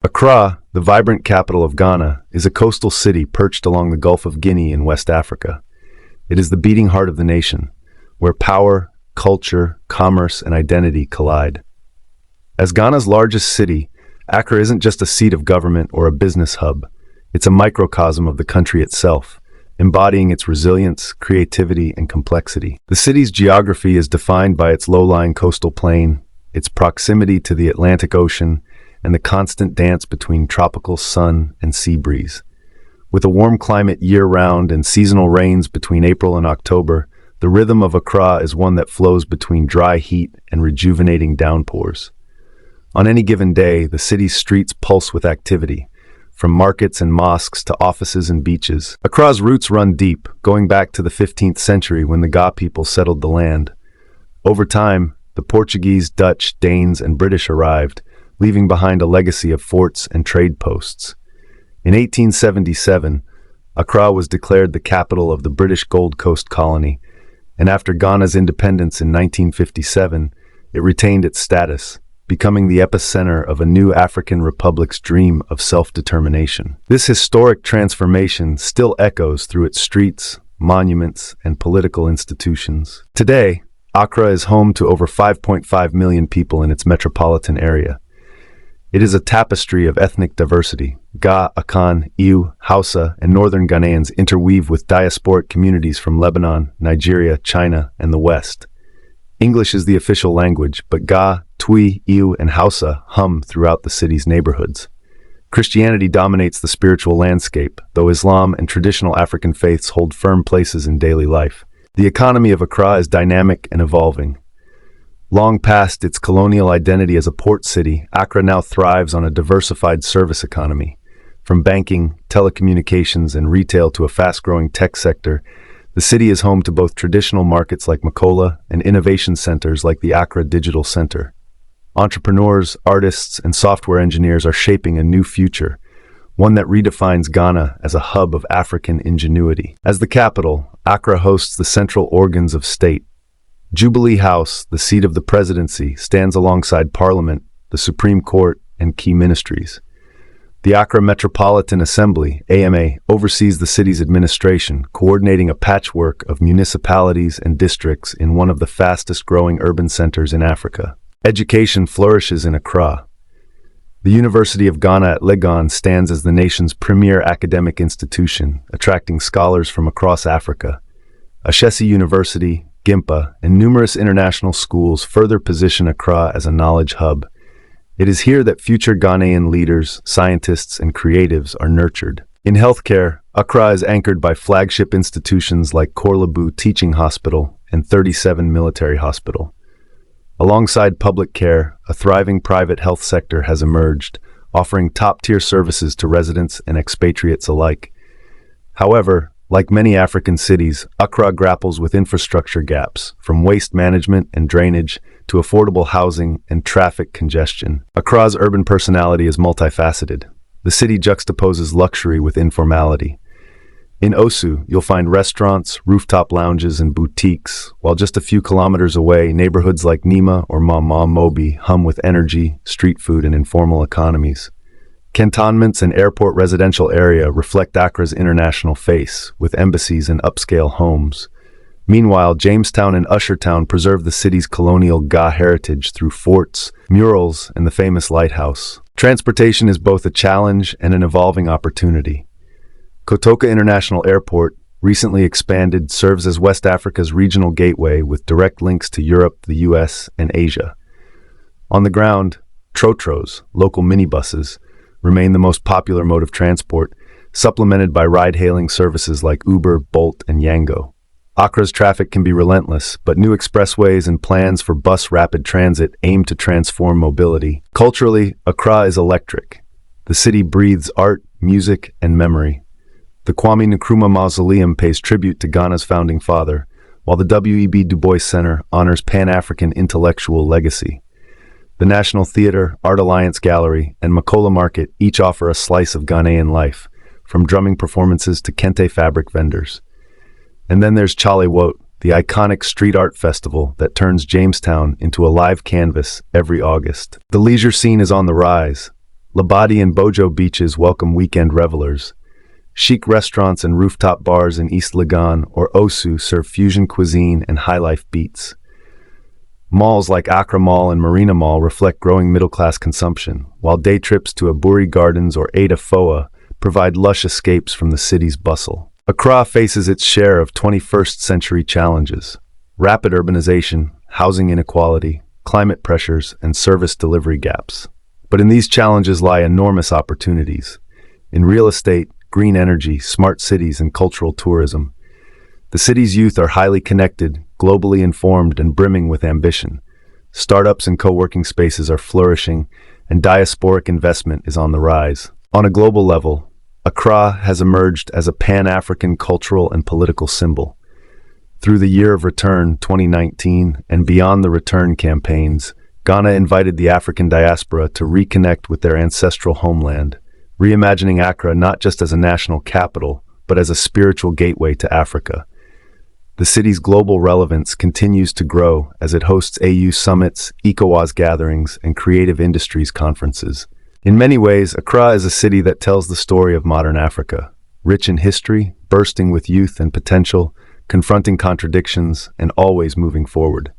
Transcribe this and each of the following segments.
Accra, the vibrant capital of Ghana, is a coastal city perched along the Gulf of Guinea in West Africa. It is the beating heart of the nation, where power, culture, commerce, and identity collide. As Ghana's largest city, Accra isn't just a seat of government or a business hub. It's a microcosm of the country itself, embodying its resilience, creativity, and complexity. The city's geography is defined by its low-lying coastal plain, its proximity to the Atlantic Ocean, and the constant dance between tropical sun and sea breeze. With a warm climate year-round and seasonal rains between April and October, the rhythm of Accra is one that flows between dry heat and rejuvenating downpours. On any given day, the city's streets pulse with activity, from markets and mosques to offices and beaches. Accra's roots run deep, going back to the 15th century when the Ga people settled the land. Over time, the Portuguese, Dutch, Danes, and British arrived, leaving behind a legacy of forts and trade posts. In 1877, Accra was declared the capital of the British Gold Coast colony, and after Ghana's independence in 1957, it retained its status, becoming the epicenter of a new African republic's dream of self-determination. This historic transformation still echoes through its streets, monuments, and political institutions. Today, Accra is home to over 5.5 million people in its metropolitan area. It is a tapestry of ethnic diversity. Ga, Akan, Iu, Hausa, and northern Ghanaians interweave with diasporic communities from Lebanon, Nigeria, China, and the West. English is the official language, but Ga, Twi, Iu, and Hausa hum throughout the city's neighborhoods. Christianity dominates the spiritual landscape, though Islam and traditional African faiths hold firm places in daily life. The economy of Accra is dynamic and evolving. Long past its colonial identity as a port city, Accra now thrives on a diversified service economy. From banking, telecommunications, and retail to a fast-growing tech sector, the city is home to both traditional markets like Makola and innovation centers like the Accra Digital Center. Entrepreneurs, artists, and software engineers are shaping a new future, one that redefines Ghana as a hub of African ingenuity. As the capital, Accra hosts the central organs of state. Jubilee House, the seat of the presidency, stands alongside Parliament, the Supreme Court, and key ministries. The Accra Metropolitan Assembly, AMA, oversees the city's administration, coordinating a patchwork of municipalities and districts in one of the fastest-growing urban centers in Africa. Education flourishes in Accra. The University of Ghana at Legon stands as the nation's premier academic institution, attracting scholars from across Africa. Ashesi University, Gimpa, and numerous international schools further position Accra as a knowledge hub. It is here that future Ghanaian leaders, scientists, and creatives are nurtured. In healthcare, Accra is anchored by flagship institutions like Korlebu Teaching Hospital and 37 Military Hospital. Alongside public care, a thriving private health sector has emerged, offering top-tier services to residents and expatriates alike. However, like many African cities, Accra grapples with infrastructure gaps, from waste management and drainage to affordable housing and traffic congestion. Accra's urban personality is multifaceted. The city juxtaposes luxury with informality. In Osu, you'll find restaurants, rooftop lounges, and boutiques, while just a few kilometers away, neighborhoods like Nima or Mama Mobi hum with energy, street food, and informal economies. Cantonments and airport residential area reflect Accra's international face, with embassies and upscale homes. Meanwhile, Jamestown and Ushertown preserve the city's colonial Ga heritage through forts, murals, and the famous lighthouse. Transportation is both a challenge and an evolving opportunity. Kotoka International Airport, recently expanded, serves as West Africa's regional gateway with direct links to Europe, the US, and Asia. On the ground, trotros, local minibuses, remain the most popular mode of transport, supplemented by ride-hailing services like Uber, Bolt, and Yango. Accra's traffic can be relentless, but new expressways and plans for bus rapid transit aim to transform mobility. Culturally, Accra is electric. The city breathes art, music, and memory. The Kwame Nkrumah Mausoleum pays tribute to Ghana's founding father, while the W.E.B. Du Bois Center honors Pan-African intellectual legacy. The National Theatre, Art Alliance Gallery, and Makola Market each offer a slice of Ghanaian life, from drumming performances to kente fabric vendors. And then there's Chale Wote, the iconic street art festival that turns Jamestown into a live canvas every August. The leisure scene is on the rise. Labadi and Bojo beaches welcome weekend revelers. Chic restaurants and rooftop bars in East Legon or Osu serve fusion cuisine and high-life beats. Malls like Accra Mall and Marina Mall reflect growing middle-class consumption, while day trips to Aburi Gardens or Ada Foa provide lush escapes from the city's bustle. Accra faces its share of 21st century challenges: rapid urbanization, housing inequality, climate pressures, and service delivery gaps. But in these challenges lie enormous opportunities. In real estate, green energy, smart cities, and cultural tourism. The city's youth are highly connected, globally informed, and brimming with ambition. Startups and co-working spaces are flourishing, and diasporic investment is on the rise. On a global level, Accra has emerged as a Pan-African cultural and political symbol. Through the Year of Return 2019 and Beyond the Return campaigns, Ghana invited the African diaspora to reconnect with their ancestral homeland, reimagining Accra not just as a national capital, but as a spiritual gateway to Africa. The city's global relevance continues to grow as it hosts AU summits, ECOWAS gatherings, and creative industries conferences. In many ways, Accra is a city that tells the story of modern Africa, rich in history, bursting with youth and potential, confronting contradictions, and always moving forward.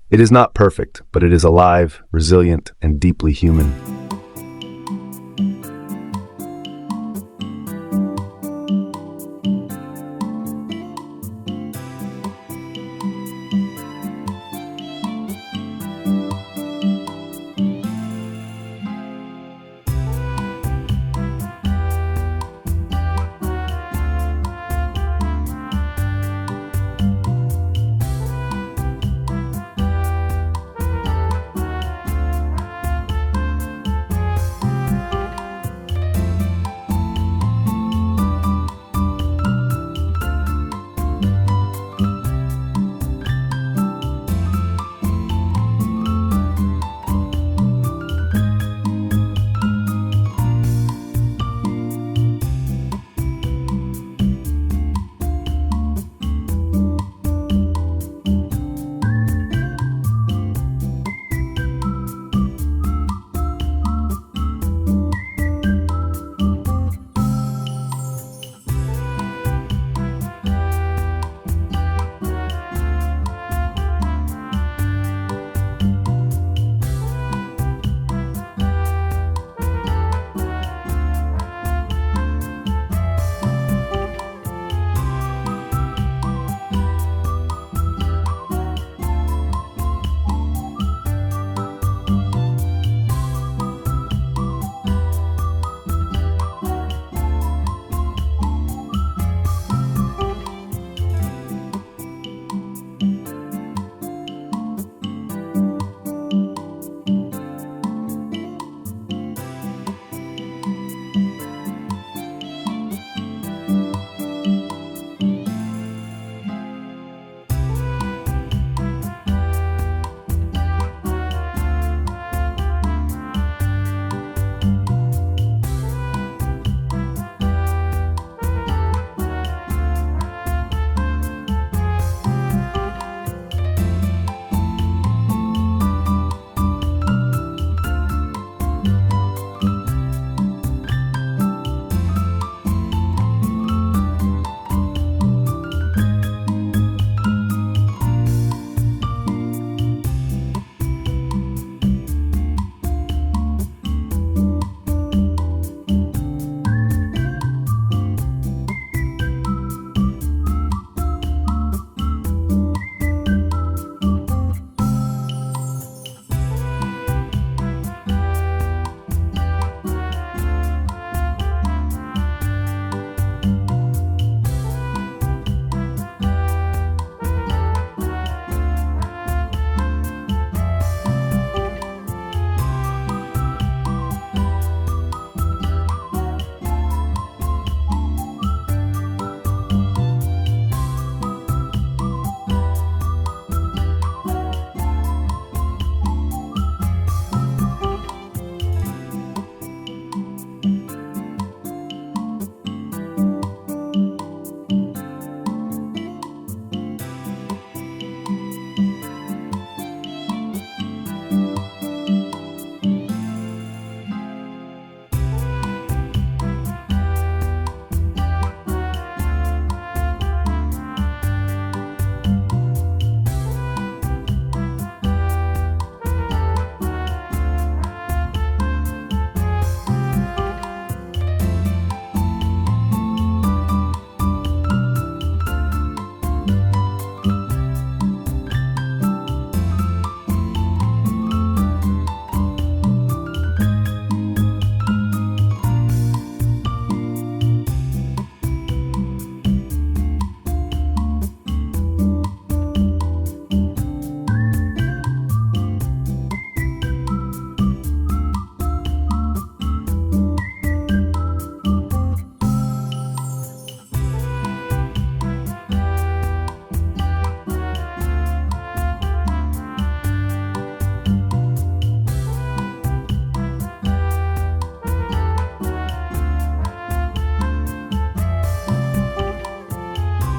It is not perfect, but it is alive, resilient, and deeply human.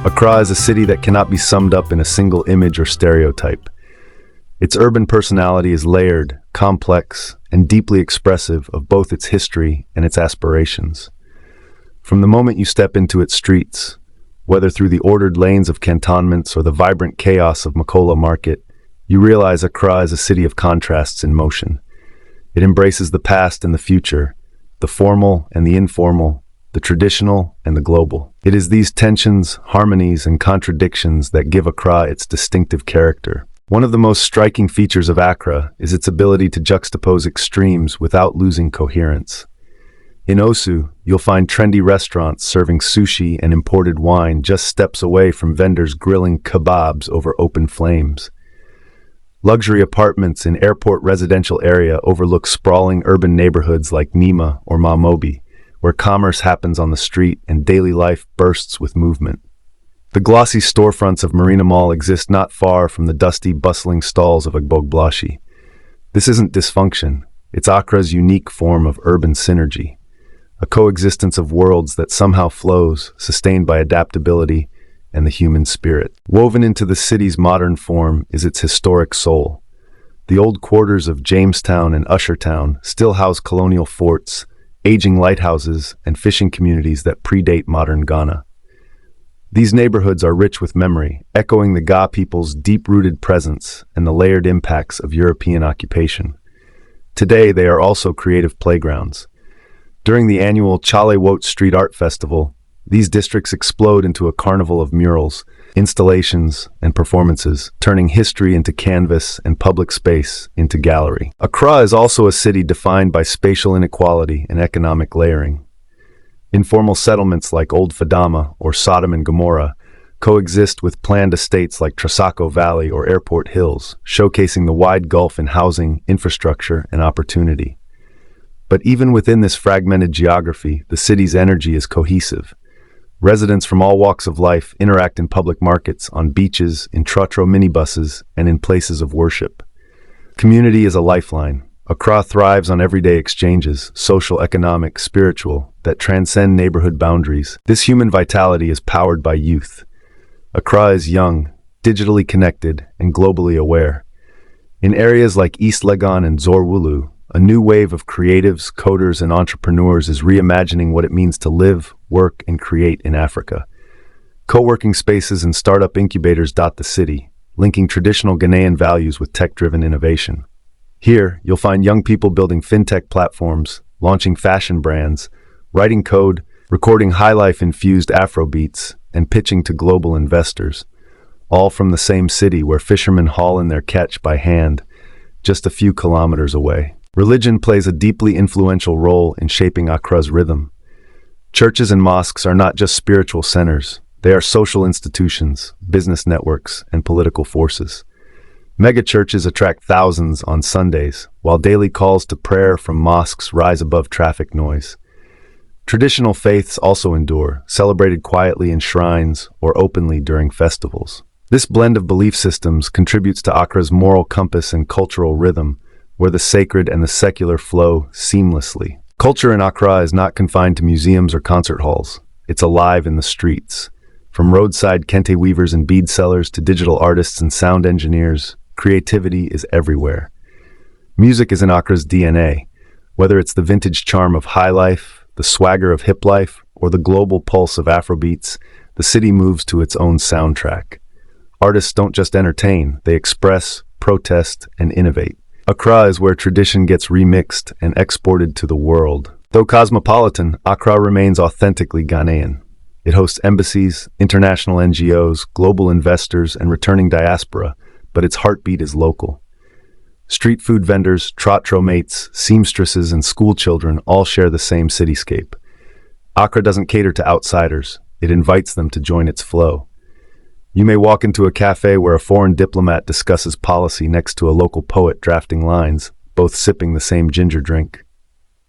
Accra is a city that cannot be summed up in a single image or stereotype. Its urban personality is layered, complex, and deeply expressive of both its history and its aspirations. From the moment you step into its streets, whether through the ordered lanes of cantonments or the vibrant chaos of Makola Market, you realize Accra is a city of contrasts in motion. It embraces the past and the future, the formal and the informal, the traditional and the global. It is these tensions, harmonies, and contradictions that give Accra its distinctive character. One of the most striking features of Accra is its ability to juxtapose extremes without losing coherence. In Osu, you'll find trendy restaurants serving sushi and imported wine just steps away from vendors grilling kebabs over open flames. Luxury apartments in airport residential area overlook sprawling urban neighborhoods like Nima or Mamobi, where commerce happens on the street and daily life bursts with movement. The glossy storefronts of Marina Mall exist not far from the dusty, bustling stalls of Agbogblashi. This isn't dysfunction, it's Accra's unique form of urban synergy, a coexistence of worlds that somehow flows, sustained by adaptability and the human spirit. Woven into the city's modern form is its historic soul. The old quarters of Jamestown and Ushertown still house colonial forts, aging lighthouses, and fishing communities that predate modern Ghana. These neighborhoods are rich with memory, echoing the Ga people's deep-rooted presence and the layered impacts of European occupation. Today, they are also creative playgrounds. During the annual Chale Wote Street Art Festival, these districts explode into a carnival of murals, installations, and performances, turning history into canvas and public space into gallery. Accra is also a city defined by spatial inequality and economic layering. Informal settlements like Old Fadama or Sodom and Gomorrah coexist with planned estates like Trasaco Valley or Airport Hills, showcasing the wide gulf in housing, infrastructure, and opportunity. But even within this fragmented geography, the city's energy is cohesive. Residents from all walks of life interact in public markets, on beaches, in trotro minibuses, and in places of worship. Community is a lifeline. Accra thrives on everyday exchanges, social, economic, spiritual, that transcend neighborhood boundaries. This human vitality is powered by youth. Accra is young, digitally connected, and globally aware. In areas like East Legon and Zorwulu, a new wave of creatives, coders, and entrepreneurs is reimagining what it means to live, work, and create in Africa. Co-working spaces and startup incubators dot the city, linking traditional Ghanaian values with tech-driven innovation. Here, you'll find young people building fintech platforms, launching fashion brands, writing code, recording high-life-infused Afrobeats, and pitching to global investors, all from the same city where fishermen haul in their catch by hand, just a few kilometers away. Religion plays a deeply influential role in shaping Accra's rhythm. Churches and mosques are not just spiritual centers, they are social institutions, business networks, and political forces. Mega-churches attract thousands on Sundays, while daily calls to prayer from mosques rise above traffic noise. Traditional faiths also endure, celebrated quietly in shrines or openly during festivals. This blend of belief systems contributes to Accra's moral compass and cultural rhythm, where the sacred and the secular flow seamlessly. Culture in Accra is not confined to museums or concert halls. It's alive in the streets. From roadside kente weavers and bead sellers to digital artists and sound engineers, creativity is everywhere. Music is in Accra's DNA. Whether it's the vintage charm of high life, the swagger of hip life, or the global pulse of Afrobeats, the city moves to its own soundtrack. Artists don't just entertain, they express, protest, and innovate. Accra is where tradition gets remixed and exported to the world. Though cosmopolitan, Accra remains authentically Ghanaian. It hosts embassies, international NGOs, global investors, and returning diaspora, but its heartbeat is local. Street food vendors, trotro mates, seamstresses, and school children all share the same cityscape. Accra doesn't cater to outsiders. It invites them to join its flow. You may walk into a cafe where a foreign diplomat discusses policy next to a local poet drafting lines, both sipping the same ginger drink.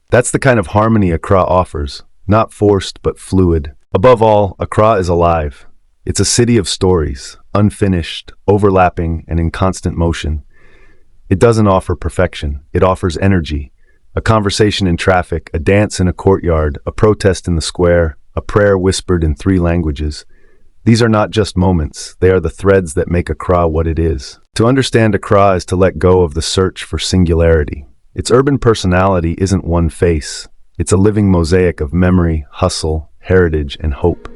That's the kind of harmony Accra offers, not forced but fluid. Above all, Accra is alive. It's a city of stories, unfinished, overlapping, and in constant motion. It doesn't offer perfection, it offers energy. A conversation in traffic, a dance in a courtyard, a protest in the square, a prayer whispered in 3 languages. These are not just moments, they are the threads that make Accra what it is. To understand Accra is to let go of the search for singularity. Its urban personality isn't one face. It's a living mosaic of memory, hustle, heritage, and hope.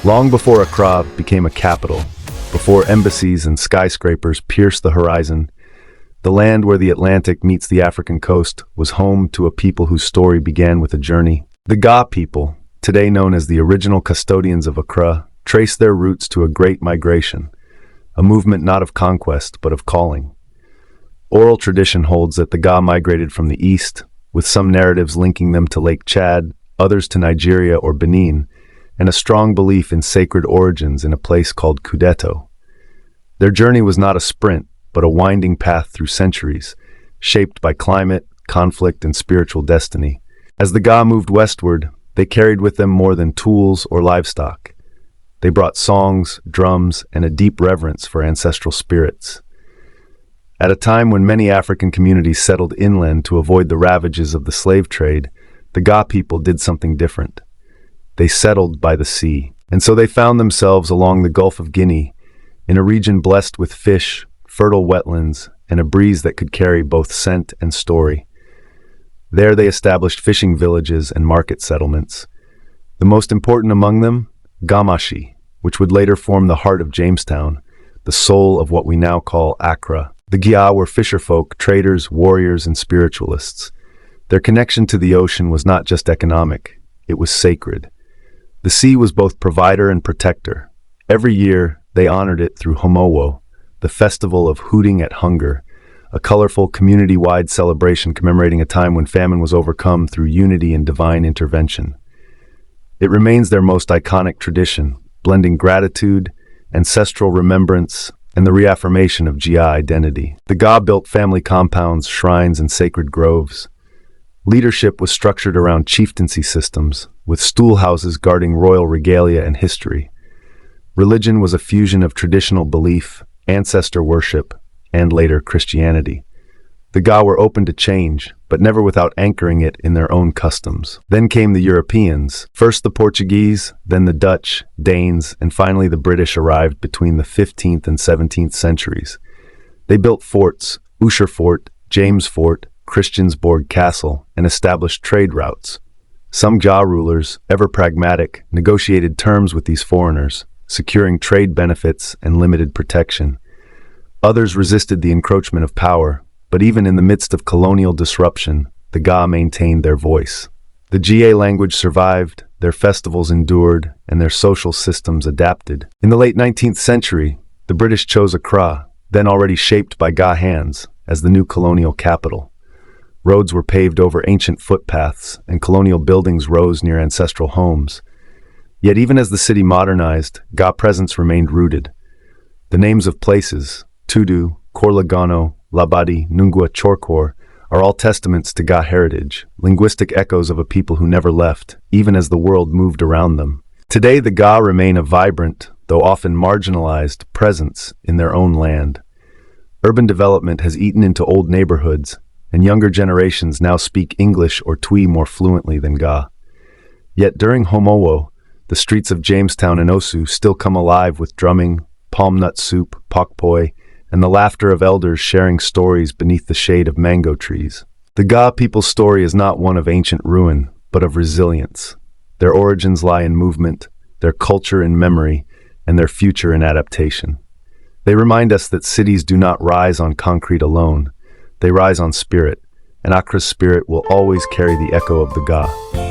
Long before Accra became a capital, before embassies and skyscrapers pierced the horizon, The land where the Atlantic meets the African coast was home to a people whose story began with a journey. The Ga people, today known as the original custodians of Accra, trace their roots to a great migration, a movement not of conquest but of calling. Oral tradition holds that the Ga migrated from the east, with some narratives linking them to Lake Chad, others to Nigeria or Benin, and a strong belief in sacred origins in a place called Kudeto. Their journey was not a sprint, but a winding path through centuries, shaped by climate, conflict, and spiritual destiny. As the Ga moved westward, they carried with them more than tools or livestock. They brought songs, drums, and a deep reverence for ancestral spirits. At a time when many African communities settled inland to avoid the ravages of the slave trade, the Ga people did something different. They settled by the sea, and so they found themselves along the Gulf of Guinea, in a region blessed with fish, fertile wetlands, and a breeze that could carry both scent and story. There they established fishing villages and market settlements. The most important among them, Gamashi, which would later form the heart of Jamestown, the soul of what we now call Accra. The Gia were fisherfolk, traders, warriors, and spiritualists. Their connection to the ocean was not just economic, it was sacred. The sea was both provider and protector. Every year, they honored it through Homowo, the festival of hooting at hunger, a colorful community-wide celebration commemorating a time when famine was overcome through unity and divine intervention. It remains their most iconic tradition, blending gratitude, ancestral remembrance, and the reaffirmation of Gia identity. The Ga built family compounds, shrines, and sacred groves. Leadership was structured around chieftaincy systems, with stool houses guarding royal regalia and history. Religion was a fusion of traditional belief, ancestor worship, and later Christianity. The Ga were open to change, but never without anchoring it in their own customs. Then came the Europeans. First the Portuguese, then the Dutch, Danes, and finally the British arrived between the 15th and 17th centuries. They built forts, Usher Fort, James Fort, Christiansborg Castle, and established trade routes. Some Ga rulers, ever pragmatic, negotiated terms with these foreigners, securing trade benefits and limited protection. Others resisted the encroachment of power, but even in the midst of colonial disruption, the Ga maintained their voice. The Ga language survived, their festivals endured, and their social systems adapted. In the late 19th century, the British chose Accra, then already shaped by Ga hands, as the new colonial capital. Roads were paved over ancient footpaths, and colonial buildings rose near ancestral homes. Yet even as the city modernized, Ga presence remained rooted. The names of places, Tudu, Korlagano, Labadi, Nungua Chorkor, are all testaments to Ga heritage, linguistic echoes of a people who never left, even as the world moved around them. Today, the Ga remain a vibrant, though often marginalized, presence in their own land. Urban development has eaten into old neighborhoods, and younger generations now speak English or Twi more fluently than Ga. Yet during Homowo, the streets of Jamestown and Osu still come alive with drumming, palm nut soup, pokpoi, and the laughter of elders sharing stories beneath the shade of mango trees. The Ga people's story is not one of ancient ruin, but of resilience. Their origins lie in movement, their culture in memory, and their future in adaptation. They remind us that cities do not rise on concrete alone, they rise on spirit, and Accra's spirit will always carry the echo of the Ga.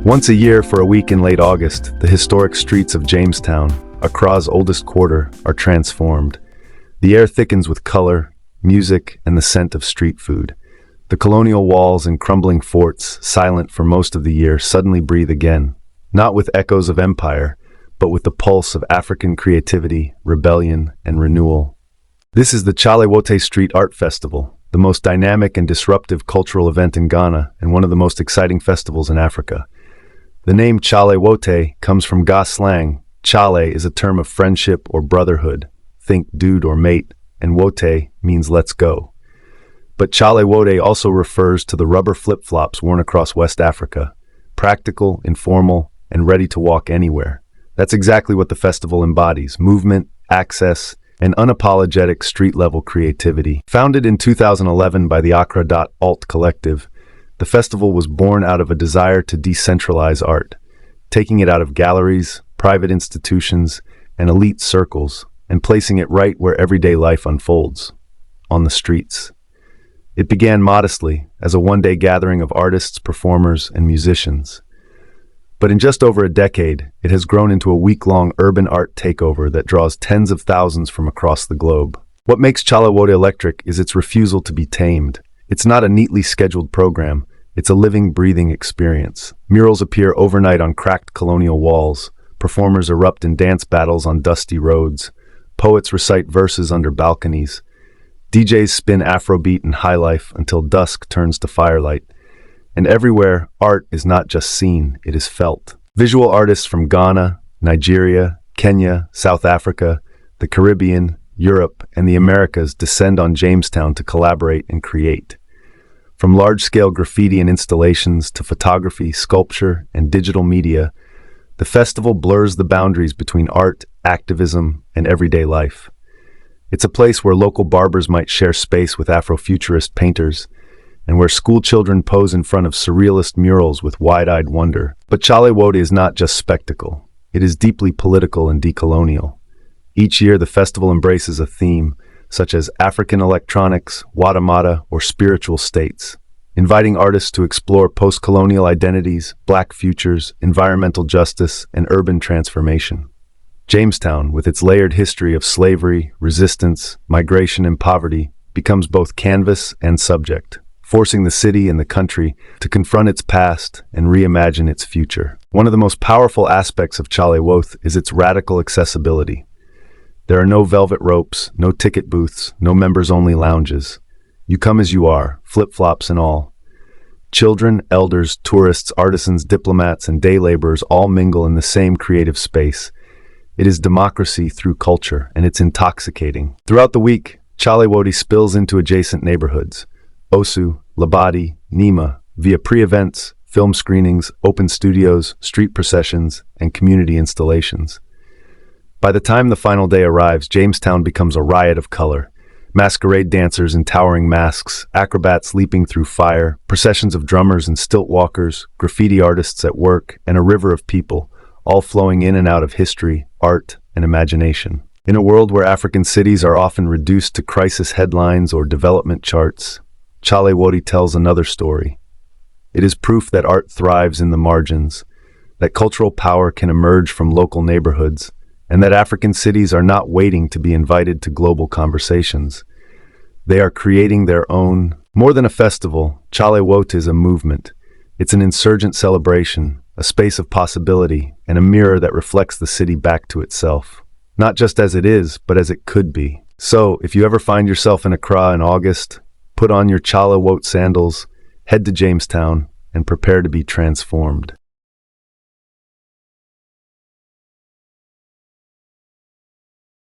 Once a year for a week in late August, the historic streets of Jamestown, Accra's oldest quarter, are transformed. The air thickens with color, music, and the scent of street food. The colonial walls and crumbling forts, silent for most of the year, suddenly breathe again, not with echoes of empire, but with the pulse of African creativity, rebellion, and renewal. This is the Chale Wote Street Art Festival, the most dynamic and disruptive cultural event in Ghana and one of the most exciting festivals in Africa. The name Chale Wote comes from Ga slang. Chale is a term of friendship or brotherhood. Think dude or mate, and Wote means let's go. But Chale Wote also refers to the rubber flip-flops worn across West Africa, practical, informal, and ready to walk anywhere. That's exactly what the festival embodies: movement, access, and unapologetic street-level creativity. Founded in 2011 by the Accra.alt collective, the festival was born out of a desire to decentralize art, taking it out of galleries, private institutions, and elite circles, and placing it right where everyday life unfolds, on the streets. It began modestly, as a one-day gathering of artists, performers, and musicians. But in just over a decade, it has grown into a week-long urban art takeover that draws tens of thousands from across the globe. What makes Chale Wote electric is its refusal to be tamed. It's not a neatly scheduled program. It's a living, breathing experience. Murals appear overnight on cracked colonial walls. Performers erupt in dance battles on dusty roads. Poets recite verses under balconies. DJs spin Afrobeat and highlife until dusk turns to firelight. And everywhere, art is not just seen, it is felt. Visual artists from Ghana, Nigeria, Kenya, South Africa, the Caribbean, Europe, and the Americas descend on Jamestown to collaborate and create. From large-scale graffiti and installations to photography, sculpture, and digital media, the festival blurs the boundaries between art, activism, and everyday life. It's a place where local barbers might share space with Afrofuturist painters, and where school children pose in front of surrealist murals with wide-eyed wonder. But Chale Wote is not just spectacle. It is deeply political and decolonial. Each year, the festival embraces a theme, such as African electronics, Wada, or spiritual states, inviting artists to explore post-colonial identities, black futures, environmental justice, and urban transformation. Jamestown, with its layered history of slavery, resistance, migration, and poverty, becomes both canvas and subject, forcing the city and the country to confront its past and reimagine its future. One of the most powerful aspects of Chale Wote is its radical accessibility. There are no velvet ropes, no ticket booths, no members-only lounges. You come as you are, flip-flops and all. Children, elders, tourists, artisans, diplomats, and day laborers all mingle in the same creative space. It is democracy through culture, and it's intoxicating. Throughout the week, Chale Wote spills into adjacent neighborhoods: Osu, Labadi, Nima, via pre-events, film screenings, open studios, street processions, and community installations. By the time the final day arrives, Jamestown becomes a riot of color. Masquerade dancers in towering masks, acrobats leaping through fire, processions of drummers and stilt walkers, graffiti artists at work, and a river of people, all flowing in and out of history, art, and imagination. In a world where African cities are often reduced to crisis headlines or development charts, Chale Wote tells another story. It is proof that art thrives in the margins, that cultural power can emerge from local neighborhoods, and that African cities are not waiting to be invited to global conversations. They are creating their own. More than a festival, Chale Wote is a movement. It's an insurgent celebration, a space of possibility, and a mirror that reflects the city back to itself. Not just as it is, but as it could be. So, if you ever find yourself in Accra in August, put on your Chale Wote sandals, head to Jamestown, and prepare to be transformed.